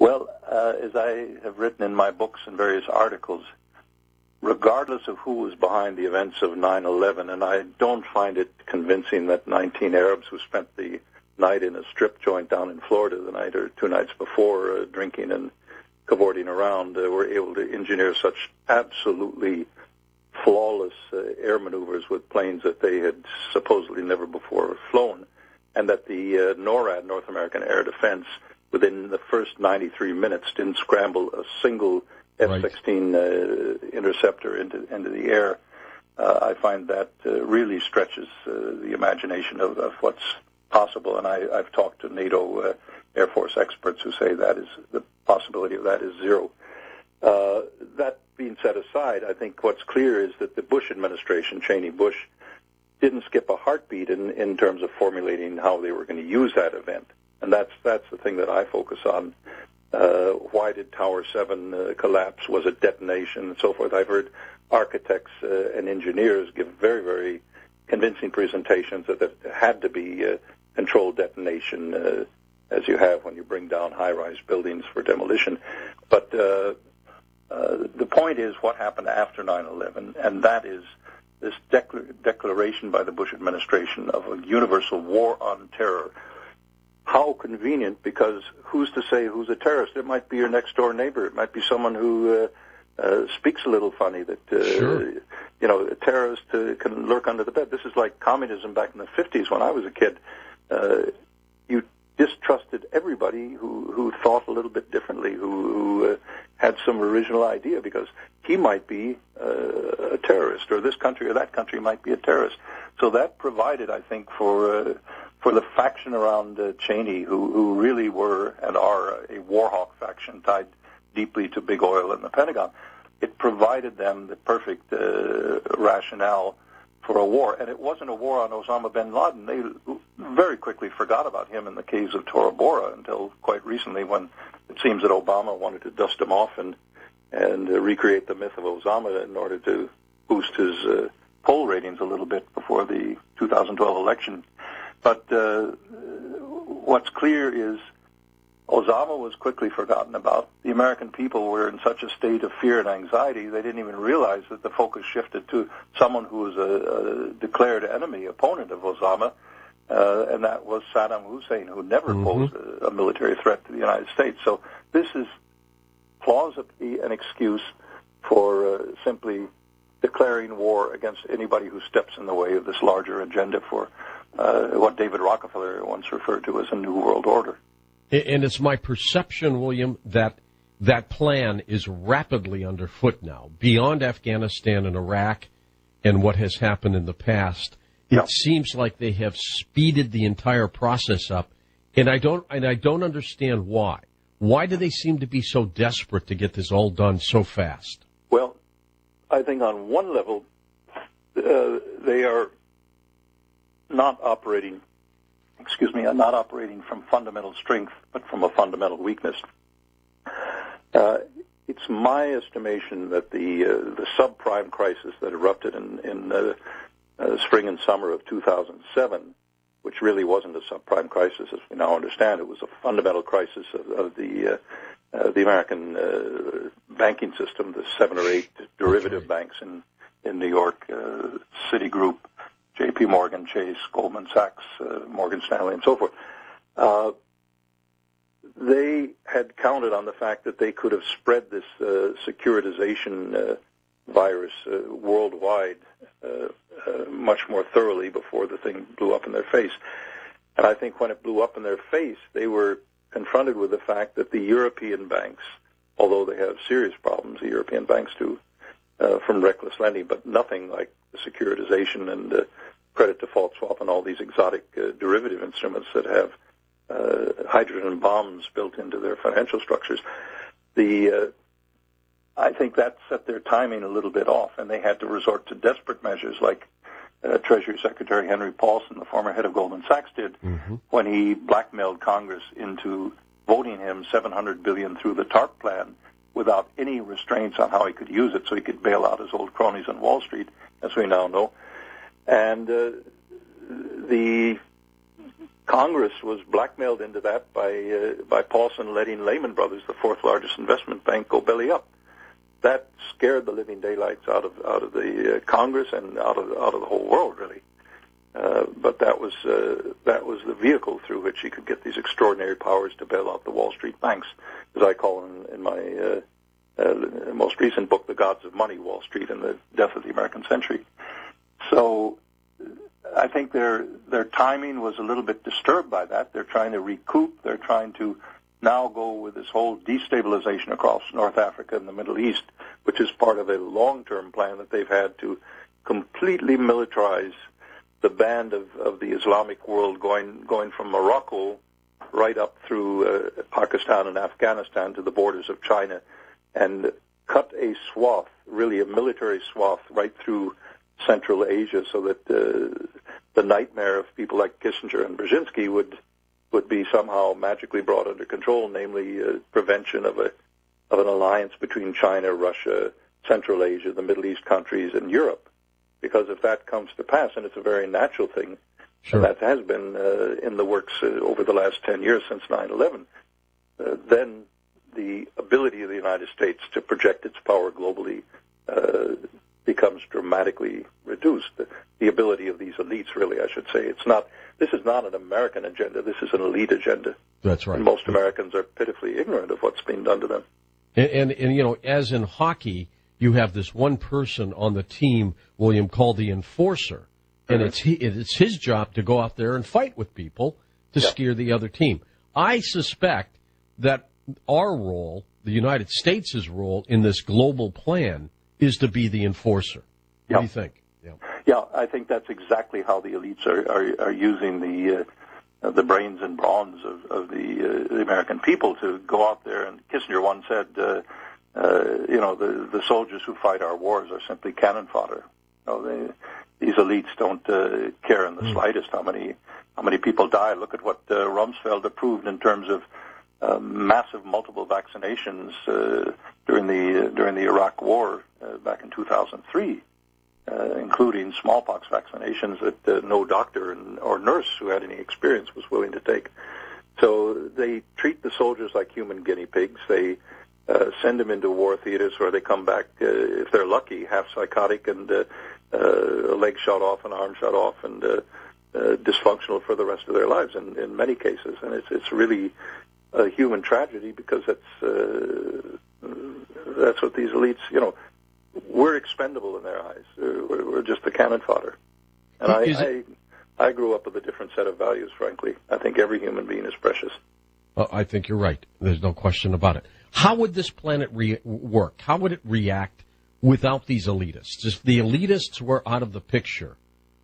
Well, as I have written in my books and various articles, regardless of who was behind the events of 9/11, and I don't find it convincing that 19 Arabs who spent the night in a strip joint down in Florida the night or 2 nights before, drinking and cavorting around, were able to engineer such absolutely flawless air maneuvers with planes that they had supposedly never before flown, and that the NORAD, North American Air Defense, within the first 93 minutes didn't scramble a single F-16 interceptor into the air. I find that really stretches the imagination of what's possible, and I've talked to NATO Air Force experts who say that is the possibility of that is zero. That being set aside, I think what's clear is that the Bush administration, Cheney-Bush, didn't skip a heartbeat in terms of formulating how they were going to use that event, and that's the thing that I focus on. Why did Tower 7 collapse? Was it detonation and so forth? I've heard architects and engineers give very, very convincing presentations that it had to be controlled detonation, as you have when you bring down high-rise buildings for demolition. But the point is what happened after 9/11, and that is this declaration by the Bush administration of a universal war on terror. How convenient, because who's to say who's a terrorist? It might be your next-door neighbor. It might be someone who speaks a little funny. That Sure. A terrorist can lurk under the bed. This is like communism back in the 50s when I was a kid. You distrusted everybody who thought a little bit differently, who had some original idea, because he might be a terrorist, or this country or that country might be a terrorist. So that provided, I think, for the faction around Cheney, who really were and are a war hawk faction tied deeply to big oil and the Pentagon. It provided them the perfect rationale for a war. And it wasn't a war on Osama bin Laden. They very quickly forgot about him in the caves of Tora Bora until quite recently, when it seems that Obama wanted to dust him off and recreate the myth of Osama in order to boost his poll ratings a little bit before the 2012 election. But what's clear is Osama was quickly forgotten about. The American people were in such a state of fear and anxiety, they didn't even realize that the focus shifted to someone who was a declared enemy, opponent of Osama, and that was Saddam Hussein, who never posed a military threat to the United States. So this is plausibly an excuse for simply declaring war against anybody who steps in the way of this larger agenda for what David Rockefeller once referred to as a New World Order. And it's my perception, William, that that plan is rapidly underfoot now. Beyond Afghanistan and Iraq and what has happened in the past, it seems like they have speeded the entire process up, and I don't understand why. Why do they seem to be so desperate to get this all done so fast? Well, I think on one level, they are not operating from fundamental strength, but from a fundamental weakness. It's my estimation that the subprime crisis that erupted in spring and summer of 2007, which really wasn't a subprime crisis as we now understand, it was a fundamental crisis of the American banking system, the 7 or 8 derivative banks in New York, Citigroup, J.P. Morgan, Chase, Goldman Sachs, Morgan Stanley, and so forth. They had counted on the fact that they could have spread this securitization virus worldwide much more thoroughly before the thing blew up in their face. And I think when it blew up in their face, they were confronted with the fact that the European banks, although they have serious problems, the European banks do, from reckless lending, but nothing like the securitization and credit default swap and all these exotic derivative instruments that have hydrogen bombs built into their financial structures. I think that set their timing a little bit off, and they had to resort to desperate measures like Treasury Secretary Henry Paulson, the former head of Goldman Sachs, did when he blackmailed Congress into voting him $700 billion through the TARP plan without any restraints on how he could use it, so he could bail out his old cronies on Wall Street, as we now know. And the Congress was blackmailed into that by Paulson letting Lehman Brothers, the fourth largest investment bank, go belly up. That scared the living daylights out of the Congress and out of the whole world, really. But that was the vehicle through which he could get these extraordinary powers to bail out the Wall Street banks, as I call in my most recent book, The Gods of Money, Wall Street and the Death of the American Century. So I think their timing was a little bit disturbed by that. They're trying to recoup. They're trying to now go with this whole destabilization across North Africa and the Middle East, which is part of a long-term plan that they've had to completely militarize the band of the Islamic world, going from Morocco right up through Pakistan and Afghanistan to the borders of China, and cut a swath, really a military swath, right through Central Asia, so that the nightmare of people like Kissinger and Brzezinski would be somehow magically brought under control, namely prevention of an alliance between China, Russia, Central Asia, the Middle East countries, and Europe. Because if that comes to pass, and it's a very natural thing, sure, and that has been in the works over the last 10 years since 9/11, then the ability of the United States to project its power globally becomes dramatically reduced. The ability of these elites, really, I should say. This is not an American agenda. This is an elite agenda. That's right. And most Americans are pitifully ignorant of what's being done to them. And you know, as in hockey, you have this one person on the team, William, called the enforcer. And it's his job to go out there and fight with people to scare the other team. I suspect that our role, the United States' role in this global plan, is to be the enforcer. What do you think? Yeah, I think that's exactly how the elites are using the brains and brawns of the American people to go out there. And Kissinger once said, the soldiers who fight our wars are simply cannon fodder. These elites don't care in the slightest how many people die. Look at what Rumsfeld approved in terms of massive multiple vaccinations during the Iraq War back in 2003, including smallpox vaccinations that no doctor or nurse who had any experience was willing to take. So they treat the soldiers like human guinea pigs. They send them into war theaters where they come back, if they're lucky, half psychotic and a leg shot off, an arm shot off, and dysfunctional for the rest of their lives in many cases. And it's really a human tragedy, because that's what these elites, we're expendable in their eyes. We're just the cannon fodder. And I grew up with a different set of values, frankly. I think every human being is precious. I think you're right. There's no question about it. How would this planet work? How would it react without these elitists? If the elitists were out of the picture,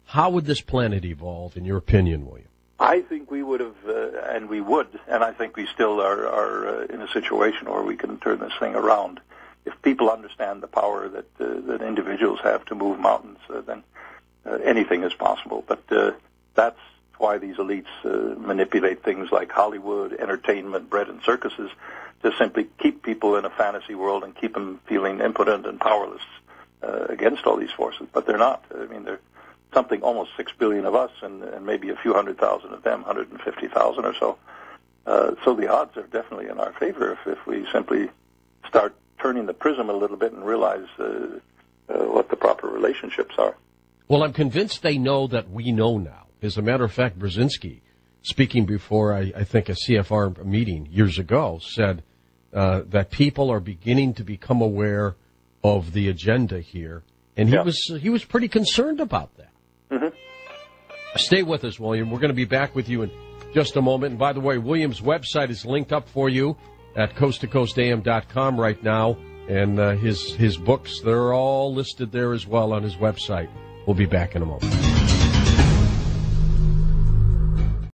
how would this planet evolve, in your opinion, William? I think we would have, and we would, and I think we still are in a situation where we can turn this thing around. If people understand the power that individuals have to move mountains, then anything is possible. But that's why these elites manipulate things like Hollywood, entertainment, bread and circuses, to simply keep people in a fantasy world and keep them feeling impotent and powerless against all these forces. But they're not. I mean, they're something almost 6 billion of us and maybe a few 100,000 of them, 150,000 or so. So the odds are definitely in our favor if we simply start turning the prism a little bit and realize what the proper relationships are. Well, I'm convinced they know that we know now. As a matter of fact, Brzezinski, speaking before, I think, a CFR meeting years ago, said that people are beginning to become aware of the agenda here, and he was pretty concerned about that. Mm-hmm. Stay with us, William. We're going to be back with you in just a moment. And by the way, William's website is linked up for you at coasttocoastam.com right now, and his books, they're all listed there as well on his website. We'll be back in a moment.